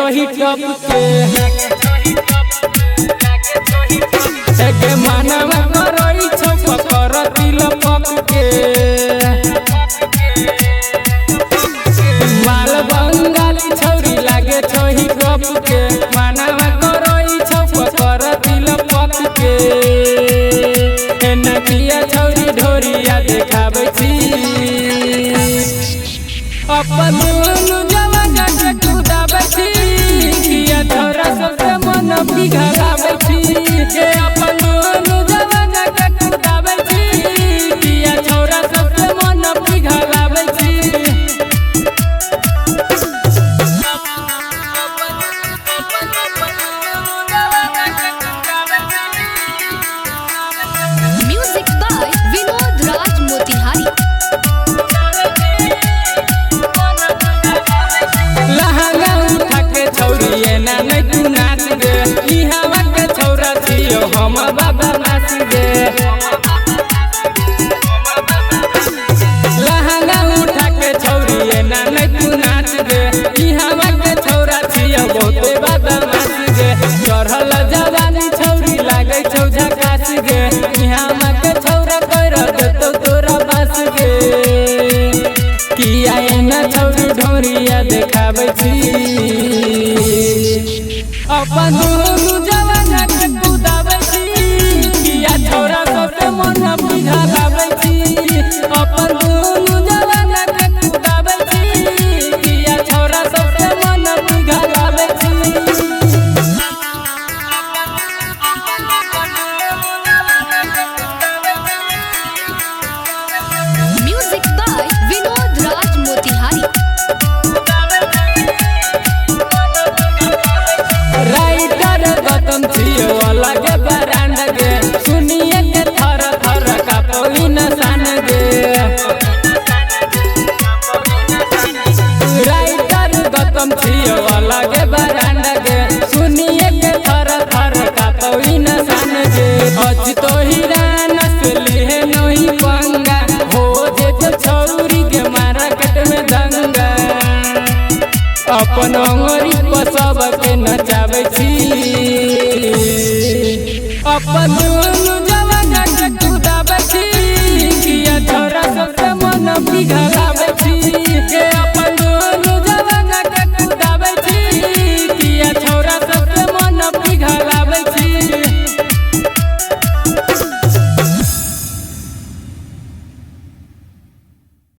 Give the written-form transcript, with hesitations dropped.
छोही टप के एके मानवा करई छौ पकर दिल पक के माल बंगाली छौरी लागे छोही टप के मानवा करई छौ पकर दिल पक के एना किया छौरी ढोरिया देखाबै छी अपन दुनु जवाना के कुदाबै छी किया छोरा सबके मन पिघलाबै छी के अपन दुनु जवाना के कुदाबै छी किया छोरा सबके मन पिघलाबै छी म्यूजिक बाय विनोद राज मोतिहारी। लहंगा उठा के छौरी एना नै तू नाच गे ई हवा के छौरा छियो हम बाबा नाच गे लहंगा उठा के छौरी एना नै तू नाच गे ई हवा के छौरा छियो बहुते बाबा नाच गे चढ़ल जवानी छौरी लागे छौ झकास गे ई हवा के छौरा कर देतौ तोरा बास गे किया एना छौरी ढोरिया देखाबै छी अपन दुनु जवाना के कुदाबै छी किया छोरा सबके मन पिघलाबै छी अपन दुनु जवाना के कुदाबै छी किया छोरा सबके मन पिघलाबै छी music by Vinod Raj Motihari. Writer Gautam छियो अलग ब्रांड गे सुनिए के थर थर कापोई नसान गे राइटर गौतम छियो अलग ब्रांड गे सुनिए के थर थर कापोई नसान गे अज तो हिरान से लिए नहीं पंगा हो जे तो छौरी के मार्केट में दंगा अपन अंगरी पर सबके नचाबै छी अपन दुनु जवाना के कुदाबै छी किया छोरा सबके मन पिघलाबै